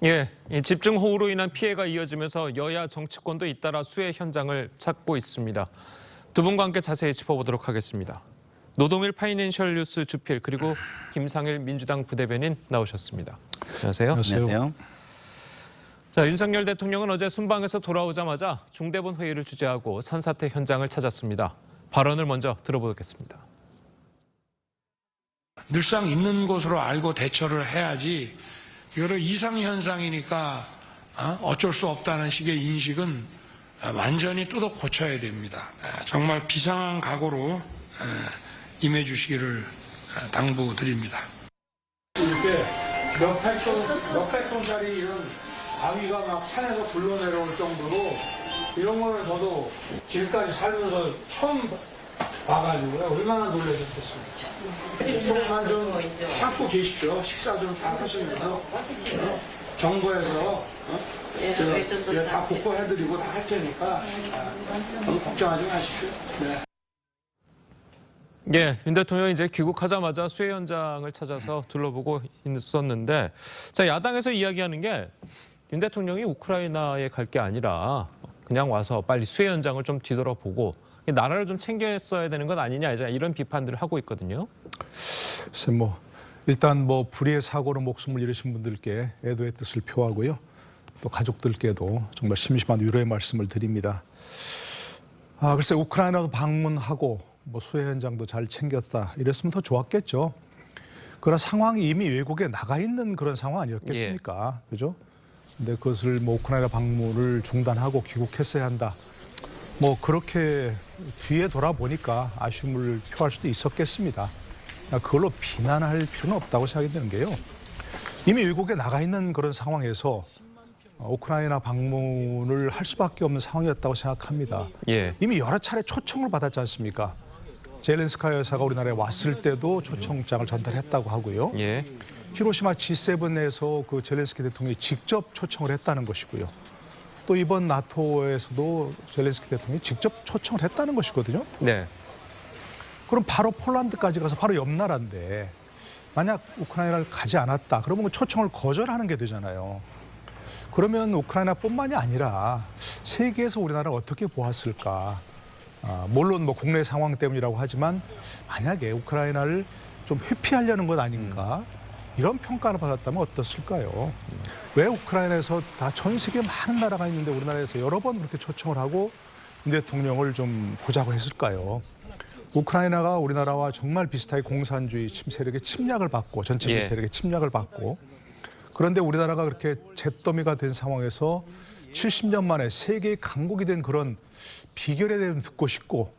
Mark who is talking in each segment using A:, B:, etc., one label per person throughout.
A: 예, 이 집중호우로 인한 피해가 이어지면서 여야 정치권도 잇따라 수해 현장을 찾고 있습니다. 두 분과 함께 자세히 짚어보도록 하겠습니다. 노동일 파이낸셜 뉴스 주필 그리고 김상일 민주당 부대변인 나오셨습니다. 안녕하세요.
B: 안녕하세요.
A: 자, 윤석열 대통령은 어제 순방에서 돌아오자마자 중대본 회의를 주재하고 산사태 현장을 찾았습니다. 발언을 먼저 들어보겠습니다.
C: 늘상 있는 것으로 알고 대처를 해야지 여러 이상현상이니까 어쩔 수 없다는 식의 인식은 완전히 뜯어 고쳐야 됩니다. 정말 비상한 각오로 임해 주시기를 당부드립니다. 이렇게 몇백 톤짜리 이런 바위가 막 산에서 굴러내려올 정도로 이런 거는 저도 지금까지 살면서 처음 봐가지고요. 얼마나 놀라셨겠습니까? 조금만 좀 참고 계십시오. 식사 좀 잘 하시면서 정부에서 다 복구해드리고 다 할 테니까 너무 걱정하지 마십시오. 네.
A: 예, 윤 대통령이 이제 귀국하자마자 수해 현장을 찾아서 둘러보고 있었는데, 자, 야당에서 이야기하는 게 윤 대통령이 우크라이나에 갈 게 아니라 그냥 와서 빨리 수해 현장을 좀 뒤돌아보고 나라를 좀 챙겼어야 되는 것 아니냐 이런 비판들을 하고 있거든요.
B: 글쎄 일단 불의의 사고로 목숨을 잃으신 분들께 애도의 뜻을 표하고요. 또 가족들께도 정말 심심한 위로의 말씀을 드립니다. 글쎄 우크라이나도 방문하고 수해 현장도 잘 챙겼다 이랬으면 더 좋았겠죠. 그러나 상황이 이미 외국에 나가 있는 그런 상황 아니었겠습니까? 예. 그죠? 근데 그것을 우크라이나 방문을 중단하고 귀국했어야 한다. 그렇게 뒤에 돌아보니까 아쉬움을 표할 수도 있었겠습니다. 그걸로 비난할 필요는 없다고 생각이 드는 게요. 이미 외국에 나가 있는 그런 상황에서 우크라이나 방문을 할 수밖에 없는 상황이었다고 생각합니다.
A: 예.
B: 이미 여러 차례 초청을 받았지 않습니까? 젤렌스카야 여사가 우리나라에 왔을 때도 초청장을 전달했다고 하고요.
A: 예.
B: 히로시마 G7에서 그 젤렌스키 대통령이 직접 초청을 했다는 것이고요. 또 이번 나토에서도 젤렌스키 대통령이 직접 초청을 했다는 것이거든요.
A: 네.
B: 그럼 바로 폴란드까지 가서 바로 옆 나라인데 만약 우크라이나를 가지 않았다 그러면 그 초청을 거절하는 게 되잖아요. 그러면 우크라이나뿐만이 아니라 세계에서 우리나라를 어떻게 보았을까. 물론 국내 상황 때문이라고 하지만 만약에 우크라이나를 좀 회피하려는 것 아닌가 이런 평가를 받았다면 어떻을까요? 왜 우크라이나에서 다 전 세계 많은 나라가 있는데 우리나라에서 여러 번 그렇게 초청을 하고 윤 대통령을 좀 보자고 했을까요? 우크라이나가 우리나라와 정말 비슷하게 공산주의 세력의 침략을 받고 전체주의 세력의 침략을 받고 그런데 우리나라가 그렇게 잿더미가 된 상황에서 70년 만에 세계의 강국이 된 그런 비결에 대해 듣고 싶고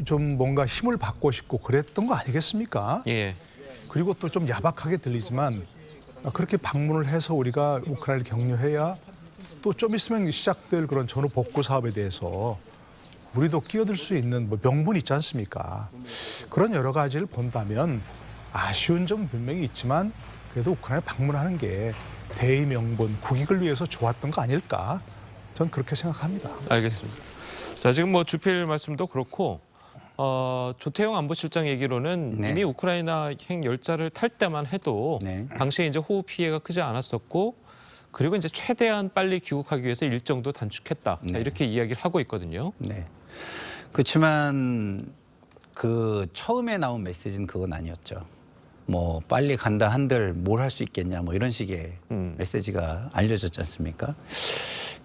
B: 좀 뭔가 힘을 받고 싶고 그랬던 거 아니겠습니까?
A: 예.
B: 그리고 또 좀 야박하게 들리지만 그렇게 방문을 해서 우리가 우크라이나를 격려해야 또 좀 있으면 시작될 그런 전후 복구 사업에 대해서 우리도 끼어들 수 있는 명분이 있지 않습니까? 그런 여러 가지를 본다면 아쉬운 점은 분명히 있지만 그래도 우크라이나 방문하는 게 대의 명분, 국익을 위해서 좋았던 거 아닐까? 전 그렇게 생각합니다.
A: 알겠습니다. 자, 지금 주필 말씀도 그렇고 조태용 안보실장 얘기로는
D: 네.
A: 이미 우크라이나 행 열차를 탈 때만 해도
D: 네.
A: 당시에 이제 호우 피해가 크지 않았었고 그리고 이제 최대한 빨리 귀국하기 위해서 일정도 단축했다.
D: 네.
A: 이렇게 이야기를 하고 있거든요.
D: 네. 그렇지만 그 처음에 나온 메시지는 그건 아니었죠. 빨리 간다 한들 뭘 할 수 있겠냐 이런 식의 메시지가 알려졌지 않습니까?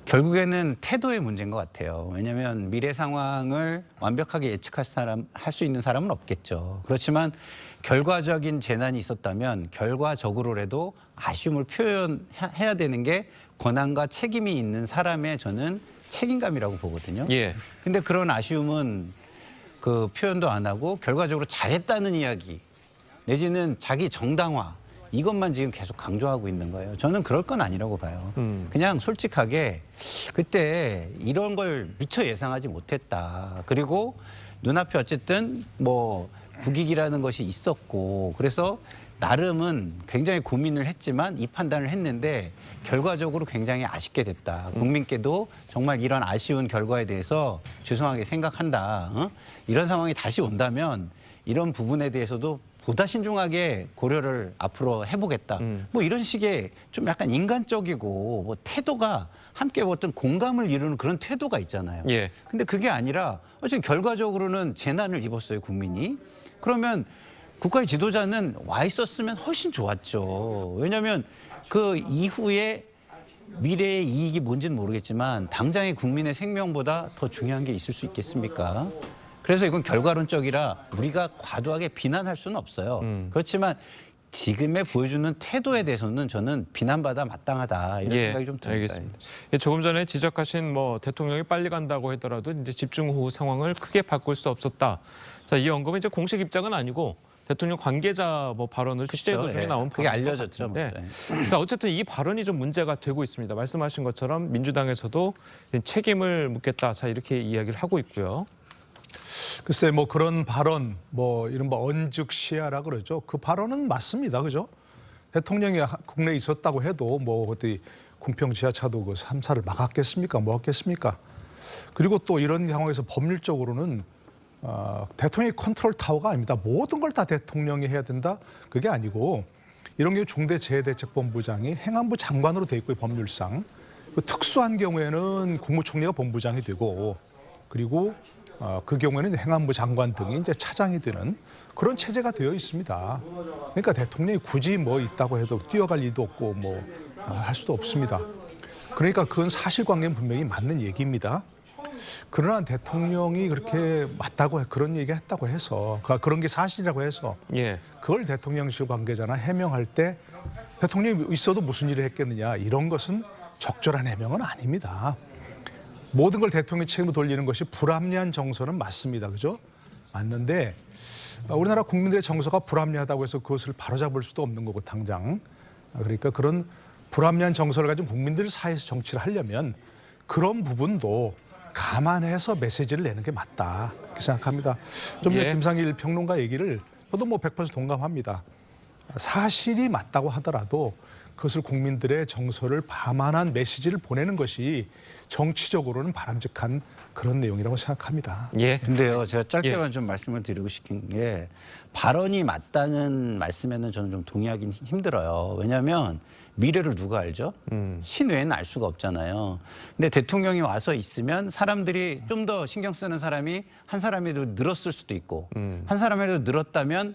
D: 결국에는 태도의 문제인 것 같아요. 왜냐하면 미래 상황을 완벽하게 할 수 있는 사람은 없겠죠. 그렇지만 결과적인 재난이 있었다면 결과적으로라도 아쉬움을 표현해야 되는 게 권한과 책임이 있는 사람의 저는 책임감이라고 보거든요.
A: 예.
D: 근데 그런 아쉬움은 그 표현도 안 하고 결과적으로 잘했다는 이야기 내지는 자기 정당화 이것만 지금 계속 강조하고 있는 거예요. 저는 그럴 건 아니라고 봐요. 그냥 솔직하게 그때 이런 걸 미처 예상하지 못했다. 그리고 눈앞에 어쨌든 국익이라는 것이 있었고 그래서 나름은 굉장히 고민을 했지만 이 판단을 했는데 결과적으로 굉장히 아쉽게 됐다. 국민께도 정말 이런 아쉬운 결과에 대해서 죄송하게 생각한다. 이런 상황이 다시 온다면 이런 부분에 대해서도 보다 신중하게 고려를 앞으로 해보겠다. 뭐 이런 식의 좀 약간 인간적이고 뭐 태도가 함께 어떤 공감을 이루는 그런 태도가 있잖아요.
A: 예.
D: 근데 그게 아니라 어쨌든 결과적으로는 재난을 입었어요, 국민이. 그러면 국가의 지도자는 와 있었으면 훨씬 좋았죠. 왜냐하면 그 이후에 미래의 이익이 뭔지는 모르겠지만 당장의 국민의 생명보다 더 중요한 게 있을 수 있겠습니까? 그래서 이건 결과론적이라 우리가 과도하게 비난할 수는 없어요. 그렇지만 지금의 보여주는 태도에 대해서는 저는 비난받아 마땅하다 이런 생각이 좀 듭니다.
A: 알겠습니다. 조금 전에 지적하신 뭐 대통령이 빨리 간다고 하더라도 이제 집중호우 상황을 크게 바꿀 수 없었다. 자, 이 언급은 이제 공식 입장은 아니고 대통령 관계자 뭐 발언을 취재 도중에 나온
D: 그게 알려졌죠.
A: 네. 그러니까 어쨌든 이 발언이 좀 문제가 되고 있습니다. 말씀하신 것처럼 민주당에서도 책임을 묻겠다. 자, 이렇게 이야기를 하고 있고요.
B: 글쎄 뭐 그런 발언 뭐 이른바 언즉시야라 그러죠. 그 발언은 맞습니다. 그죠? 대통령이 국내에 있었다고 해도 뭐 어디 궁평 지하차도 그 3사를 막았겠습니까? 뭐 했겠습니까? 그리고 또 이런 상황에서 법률적으로는 대통령이 컨트롤 타워가 아닙니다. 모든 걸 다 대통령이 해야 된다. 그게 아니고 이런 경우 중대재해대책본부장이 행안부 장관으로 돼 있고요. 법률상. 특수한 경우에는 국무총리가 본부장이 되고 그리고 그 경우에는 행안부 장관 등이 이제 차장이 되는 그런 체제가 되어 있습니다. 그러니까 대통령이 굳이 뭐 있다고 해도 뛰어갈 리도 없고 뭐 할 수도 없습니다. 그러니까 그건 사실관계는 분명히 맞는 얘기입니다. 그러나 대통령이 그렇게 맞다고 그런 얘기했다고 해서 그런 게 사실이라고 해서
A: 예.
B: 그걸 대통령실 관계자나 해명할 때 대통령이 있어도 무슨 일을 했겠느냐 이런 것은 적절한 해명은 아닙니다. 모든 걸 대통령 책임으로 돌리는 것이 불합리한 정서는 맞습니다. 그죠? 맞는데 우리나라 국민들의 정서가 불합리하다고 해서 그것을 바로잡을 수도 없는 거고 당장. 그러니까 그런 불합리한 정서를 가진 국민들 사이에서 정치를 하려면 그런 부분도 감안해서 메시지를 내는 게 맞다 이렇게 생각합니다. 좀 전에 김상일 평론가 얘기를 저도 뭐 100% 동감합니다. 사실이 맞다고 하더라도 그것을 국민들의 정서를 감안한 메시지를 보내는 것이 정치적으로는 바람직한 그런 내용이라고 생각합니다.
A: 예.
D: 근데요, 제가 짧게만 좀 말씀을 드리고 싶은 게 발언이 맞다는 말씀에는 저는 좀 동의하기는 힘들어요. 왜냐하면 미래를 누가 알죠? 신 외에는 알 수가 없잖아요. 근데 대통령이 와서 있으면 사람들이 좀 더 신경 쓰는 사람이 한 사람이라도 늘었을 수도 있고 한 사람이라도 늘었다면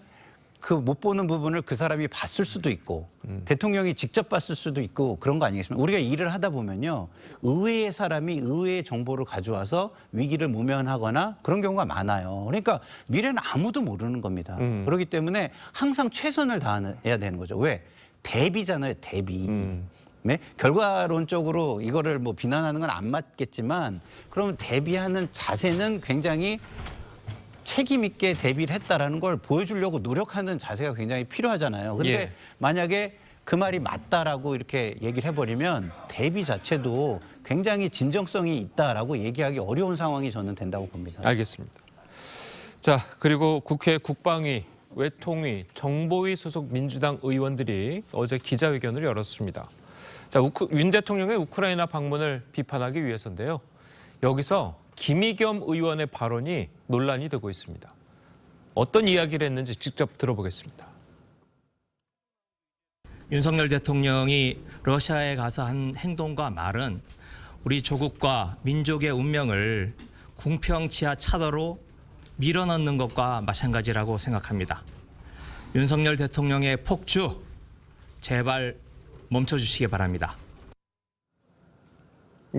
D: 그 못 보는 부분을 그 사람이 봤을 수도 있고 대통령이 직접 봤을 수도 있고 그런 거 아니겠습니까? 우리가 일을 하다 보면요. 의외의 사람이 의외의 정보를 가져와서 위기를 모면하거나 그런 경우가 많아요. 그러니까 미래는 아무도 모르는 겁니다. 그렇기 때문에 항상 최선을 다해야 되는 거죠. 왜? 대비잖아요. 대비. 네? 결과론적으로 이거를 뭐 비난하는 건 안 맞겠지만 그러면 대비하는 자세는 굉장히 책임 있게 대비를 했다라는 걸 보여주려고 노력하는 자세가 굉장히 필요하잖아요. 근데 만약에 그 말이 맞다라고 이렇게 얘기를 해버리면 대비 자체도 굉장히 진정성이 있다라고 얘기하기 어려운 상황이 저는 된다고 봅니다.
A: 알겠습니다. 자, 그리고 국회 국방위, 외통위, 정보위 소속 민주당 의원들이 어제 기자회견을 열었습니다. 자, 윤 대통령의 우크라이나 방문을 비판하기 위해서인데요. 여기서 김의겸 의원의 발언이 논란이 되고 있습니다. 어떤 이야기를 했는지 직접 들어보겠습니다.
E: 윤석열 대통령이 러시아에 가서 한 행동과 말은 우리 조국과 민족의 운명을 궁평 지하 차도로 밀어넣는 것과 마찬가지라고 생각합니다. 윤석열 대통령의 폭주 제발 멈춰주시기 바랍니다.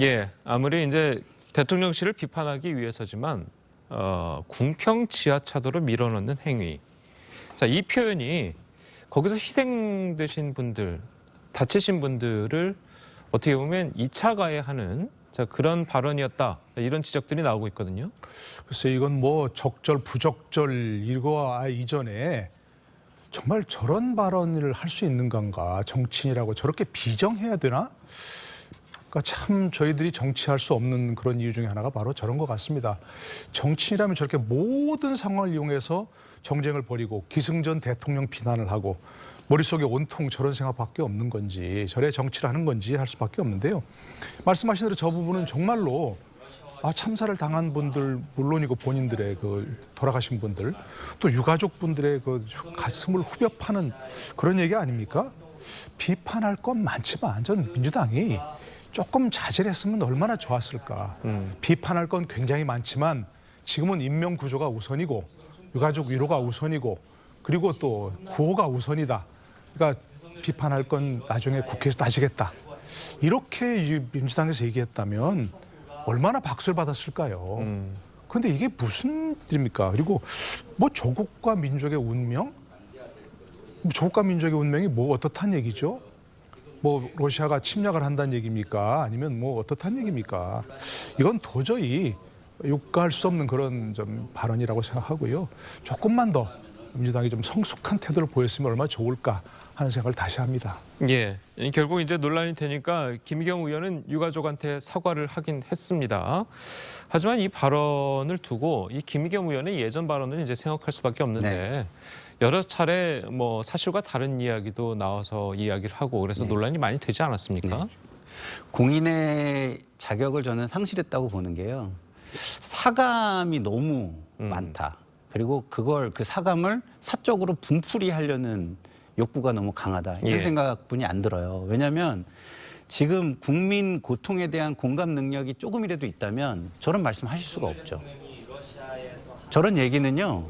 A: 예, 아무리 이제 대통령실을 비판하기 위해서지만 궁평 지하차도로 밀어넣는 행위. 자, 이 표현이 거기서 희생되신 분들, 다치신 분들을 어떻게 보면 2차 가해하는 그런 발언이었다. 이런 지적들이 나오고 있거든요.
B: 글쎄 이건 뭐 적절 부적절 이거와 이전에 정말 저런 발언을 할 수 있는 건가? 정치인이라고 저렇게 비정해야 되나? 그러니까 참 저희들이 정치할 수 없는 그런 이유 중에 하나가 바로 저런 것 같습니다. 정치인이라면 저렇게 모든 상황을 이용해서 정쟁을 벌이고 기승전 대통령 비난을 하고 머릿속에 온통 저런 생각밖에 없는 건지 저래 정치를 하는 건지 할 수밖에 없는데요. 말씀하신 대로 저 부분은 정말로 참사를 당한 분들 물론이고 본인들의 그 돌아가신 분들 또 유가족 분들의 그 가슴을 후벼 파는 그런 얘기 아닙니까? 비판할 건 많지만 전 민주당이 조금 자제를 했으면 얼마나 좋았을까. 비판할 건 굉장히 많지만 지금은 인명 구조가 우선이고 유가족 위로가 우선이고 그리고 또 구호가 우선이다. 그러니까 비판할 건 나중에 국회에서 따지겠다. 이렇게 민주당에서 얘기했다면 얼마나 박수를 받았을까요? 그런데 이게 무슨 일입니까? 그리고 뭐 조국과 민족의 운명? 조국과 민족의 운명이 뭐 어떻단 얘기죠? 뭐 러시아가 침략을 한다는 얘기입니까? 아니면 뭐 어떻단 얘기입니까? 이건 도저히 욕할 수 없는 그런 좀 발언이라고 생각하고요. 조금만 더 민주당이 좀 성숙한 태도를 보였으면 얼마나 좋을까 하는 생각을 다시 합니다.
A: 예, 결국 이제 논란이 되니까 김의겸 의원은 유가족한테 사과를 하긴 했습니다. 하지만 이 발언을 두고 이 김의겸 의원의 예전 발언을 이제 생각할 수밖에 없는데
D: 네.
A: 여러 차례 뭐 사실과 다른 이야기도 나와서 이야기를 하고 그래서 논란이 많이 되지 않았습니까?
D: 네. 공인의 자격을 저는 상실했다고 보는 게요. 사감이 너무 많다. 그리고 그 사감을 사적으로 분풀이하려는 욕구가 너무 강하다. 이런
A: 예.
D: 생각뿐이 안 들어요. 왜냐하면 지금 국민 고통에 대한 공감 능력이 조금이라도 있다면 저런 말씀하실 수가 없죠. 저런 얘기는요.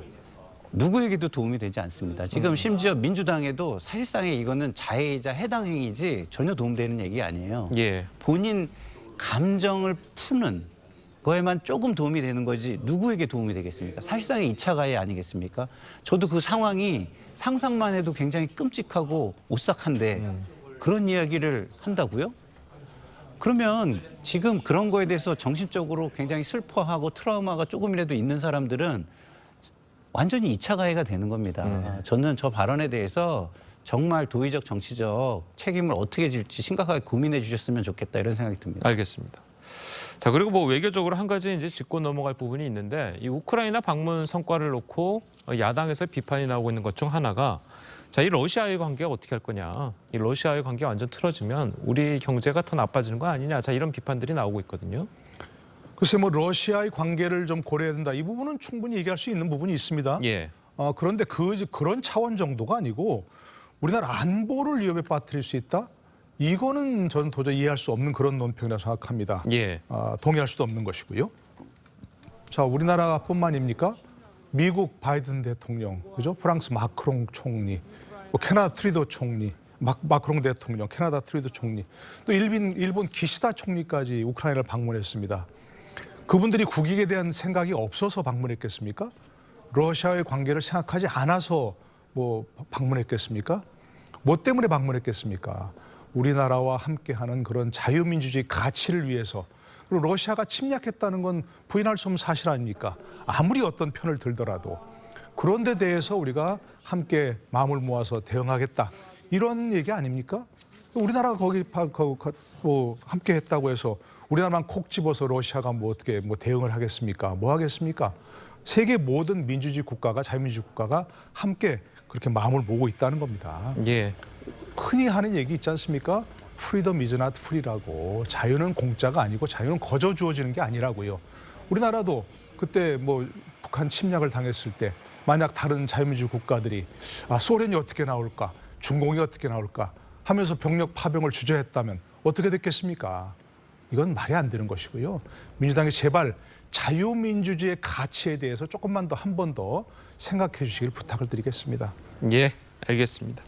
D: 누구에게도 도움이 되지 않습니다. 지금 심지어 민주당에도 사실상의 이거는 자해이자 해당 행위지 전혀 도움되는 얘기 아니에요.
A: 예.
D: 본인 감정을 푸는 거에만 조금 도움이 되는 거지 누구에게 도움이 되겠습니까? 사실상의 2차 가해 아니겠습니까? 저도 그 상황이 상상만 해도 굉장히 끔찍하고 오싹한데 그런 이야기를 한다고요? 그러면 지금 그런 거에 대해서 정신적으로 굉장히 슬퍼하고 트라우마가 조금이라도 있는 사람들은 완전히 2차 가해가 되는 겁니다. 저는 저 발언에 대해서 정말 도의적 정치적 책임을 어떻게 질지 심각하게 고민해 주셨으면 좋겠다 이런 생각이 듭니다.
A: 알겠습니다. 자, 그리고 뭐 외교적으로 한 가지 이제 짚고 넘어갈 부분이 있는데 이 우크라이나 방문 성과를 놓고 야당에서 비판이 나오고 있는 것 중 하나가 자, 이 러시아의 관계가 어떻게 할 거냐. 이 러시아의 관계가 완전 틀어지면 우리 경제가 더 나빠지는 거 아니냐. 자, 이런 비판들이 나오고 있거든요.
B: 글쎄 뭐 러시아의 관계를 좀 고려해야 된다. 이 부분은 충분히 얘기할 수 있는 부분이 있습니다.
A: 예.
B: 그런데 그런 차원 정도가 아니고 우리나라 안보를 위협에 빠뜨릴 수 있다? 이거는 저는 도저히 이해할 수 없는 그런 논평이라고 생각합니다.
A: 예.
B: 동의할 수도 없는 것이고요. 자, 우리나라뿐만입니까? 미국 바이든 대통령, 그죠? 프랑스 마크롱 총리, 뭐 캐나다 트리도 총리, 마크롱 대통령, 캐나다 트리도 총리, 또 일본 기시다 총리까지 우크라이나를 방문했습니다. 그분들이 국익에 대한 생각이 없어서 방문했겠습니까? 러시아의 관계를 생각하지 않아서 뭐 방문했겠습니까? 뭐 때문에 방문했겠습니까? 우리나라와 함께하는 그런 자유민주주의 가치를 위해서. 그리고 러시아가 침략했다는 건 부인할 수 없는 사실 아닙니까? 아무리 어떤 편을 들더라도. 그런 데 대해서 우리가 함께 마음을 모아서 대응하겠다. 이런 얘기 아닙니까? 우리나라가 거기 뭐 함께 했다고 해서 우리나라만 콕 집어서 러시아가 뭐 어떻게 뭐 대응을 하겠습니까? 뭐 하겠습니까? 세계 모든 민주주의 국가가 자유민주주의 국가가 함께 그렇게 마음을 모으고 있다는 겁니다.
A: 예.
B: 흔히 하는 얘기 있지 않습니까? Freedom is not free라고. 자유는 공짜가 아니고 자유는 거저 주어지는 게 아니라고요. 우리나라도 그때 뭐 북한 침략을 당했을 때 만약 다른 자유민주주의 국가들이 소련이 어떻게 나올까, 중공이 어떻게 나올까 하면서 병력 파병을 주저했다면 어떻게 됐겠습니까? 이건 말이 안 되는 것이고요. 민주당이 제발 자유민주주의의 가치에 대해서 조금만 더 한 번 더 생각해 주시길 부탁을 드리겠습니다.
A: 예, 알겠습니다.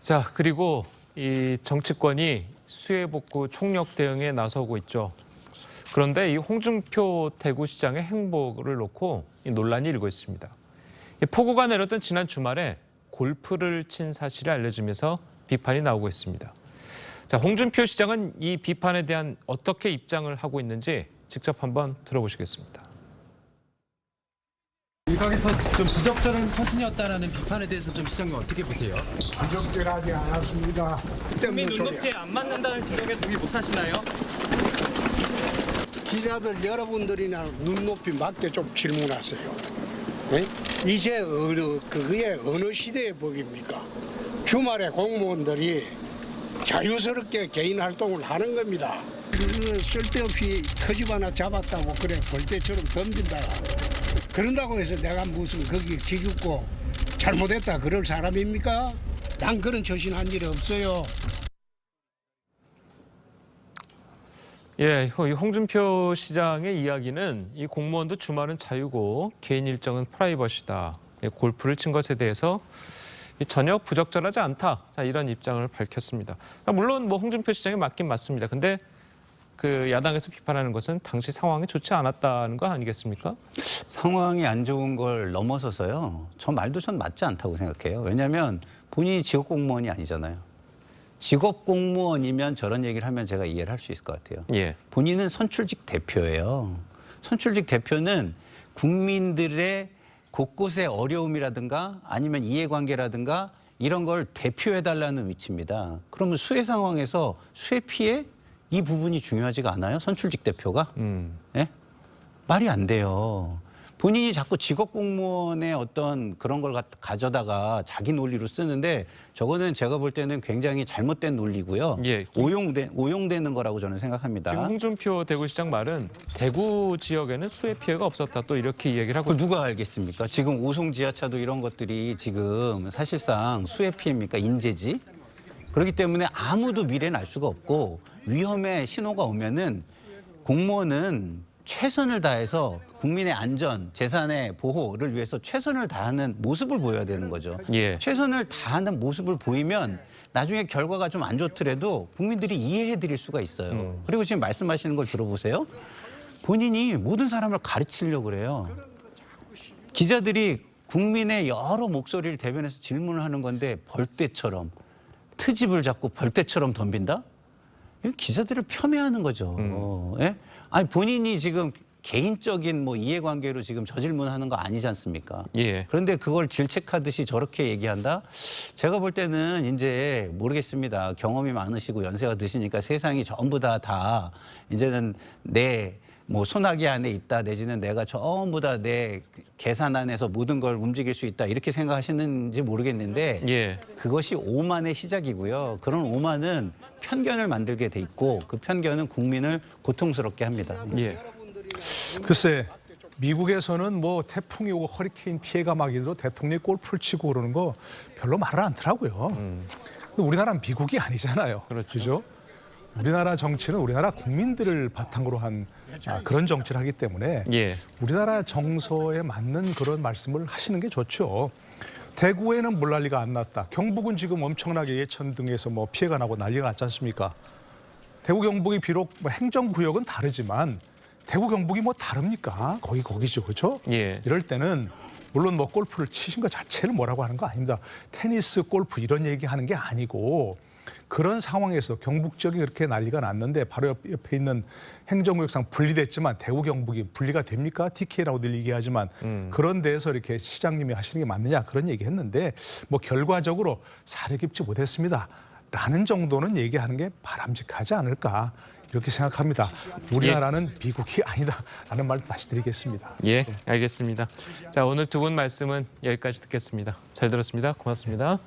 A: 자, 그리고 이 정치권이 수해 복구 총력 대응에 나서고 있죠. 그런데 이 홍준표 대구시장의 행보를 놓고 이 논란이 일고 있습니다. 이 폭우가 내렸던 지난 주말에 골프를 친 사실이 알려지면서 비판이 나오고 있습니다. 자, 홍준표 시장은 이 비판에 대한 어떻게 입장을 하고 있는지 직접 한번 들어보시겠습니다.
F: 일각에서 좀 부적절한 처신이었다라는 비판에 대해서 좀 시장님 어떻게 보세요?
C: 부적절하지 않았습니다.
F: 국민 눈높이에 안 맞는다는 지적에 동의 못하시나요?
G: 기자들 여러분들이나 눈높이 맞게 좀 질문하세요. 네? 이제 그게 어느 시대의 법입니까? 주말에 공무원들이 자유스럽게 개인 활동을 하는 겁니다. 그 쓸데없이 터집 하나 잡았다고 그래 벌떼처럼 덤빈다. 그런다고 해서 내가 무슨 거기 기죽고 잘못했다 그럴 사람입니까? 난 그런 처신한 일이 없어요.
A: 예, 이 홍준표 시장의 이야기는 이 공무원도 주말은 자유고 개인 일정은 프라이버시다. 골프를 친 것에 대해서 전혀 부적절하지 않다. 자, 이런 입장을 밝혔습니다. 물론 뭐 홍준표 시장이 맞긴 맞습니다. 근데 그 야당에서 비판하는 것은 당시 상황이 좋지 않았다는 거 아니겠습니까?
D: 상황이 안 좋은 걸 넘어서서요. 저 말도 전 맞지 않다고 생각해요. 왜냐하면 본인이 직업 공무원이 아니잖아요. 직업 공무원이면 저런 얘기를 하면 제가 이해를 할 수 있을 것 같아요.
A: 예.
D: 본인은 선출직 대표예요. 선출직 대표는 국민들의 곳곳의 어려움이라든가 아니면 이해관계라든가 이런 걸 대표해달라는 위치입니다. 그러면 수해 상황에서 수해 피해 이 부분이 중요하지가 않아요? 선출직 대표가? 예? 말이 안 돼요. 본인이 자꾸 직업 공무원의 어떤 그런 걸 가져다가 자기 논리로 쓰는데 저거는 제가 볼 때는 굉장히 잘못된 논리고요.
A: 예.
D: 오용되는 거라고 저는 생각합니다.
A: 지금 홍준표 대구시장 말은 대구 지역에는 수해 피해가 없었다. 또 이렇게 이야기를 하고
D: 그 누가 알겠습니까? 지금 오송 지하차도 이런 것들이 지금 사실상 수해 피해입니까? 인재지? 그렇기 때문에 아무도 미래는 알 수가 없고 위험의 신호가 오면은 공무원은 최선을 다해서 국민의 안전, 재산의 보호를 위해서 최선을 다하는 모습을 보여야 되는 거죠.
A: 예.
D: 최선을 다하는 모습을 보이면 나중에 결과가 좀 안 좋더라도 국민들이 이해해 드릴 수가 있어요. 그리고 지금 말씀하시는 걸 들어보세요. 본인이 모든 사람을 가르치려고 그래요. 기자들이 국민의 여러 목소리를 대변해서 질문을 하는 건데 벌떼처럼 트집을 잡고 벌떼처럼 덤빈다? 이건 기자들을 폄훼하는 거죠. 예? 아니 본인이 지금 개인적인 뭐 이해관계로 지금 저 질문하는 거 아니지 않습니까?
A: 예.
D: 그런데 그걸 질책하듯이 저렇게 얘기한다? 제가 볼 때는 이제 모르겠습니다. 경험이 많으시고 연세가 드시니까 세상이 전부 다 이제는 내 뭐 소나기 안에 있다 내지는 내가 전부 다 내 계산 안에서 모든 걸 움직일 수 있다 이렇게 생각하시는지 모르겠는데
A: 예.
D: 그것이 오만의 시작이고요. 그런 오만은 편견을 만들게 돼 있고 그 편견은 국민을 고통스럽게 합니다.
A: 예.
B: 글쎄 미국에서는 뭐 태풍이 오고 허리케인 피해가 막 이래도 대통령이 골프를 치고 그러는 거 별로 말을 않더라고요. 근데 우리나라는 미국이 아니잖아요. 그렇죠. 우리나라 정치는 우리나라 국민들을 바탕으로 한 그런 정치를 하기 때문에
A: 예.
B: 우리나라 정서에 맞는 그런 말씀을 하시는 게 좋죠. 대구에는 물난리가 안 났다. 경북은 지금 엄청나게 예천 등에서 뭐 피해가 나고 난리가 났지 않습니까? 대구 경북이 비록 뭐 행정구역은 다르지만 대구 경북이 뭐 다릅니까? 거기죠, 그렇죠?
A: 예.
B: 이럴 때는 물론 뭐 골프를 치신 것 자체를 뭐라고 하는 거 아닙니다. 테니스, 골프 이런 얘기하는 게 아니고 그런 상황에서 경북 지역이 그렇게 난리가 났는데 바로 옆에 있는 행정구역상 분리됐지만 대구 경북이 분리가 됩니까? TK라고 늘 얘기하지만 그런 데에서 이렇게 시장님이 하시는 게 맞느냐 그런 얘기했는데 뭐 결과적으로 사려 깊지 못했습니다. 라는 정도는 얘기하는 게 바람직하지 않을까 이렇게 생각합니다. 우리나라는 미국이 아니다라는 말 다시 드리겠습니다.
A: 예, 알겠습니다. 자, 오늘 두 분 말씀은 여기까지 듣겠습니다. 잘 들었습니다. 고맙습니다.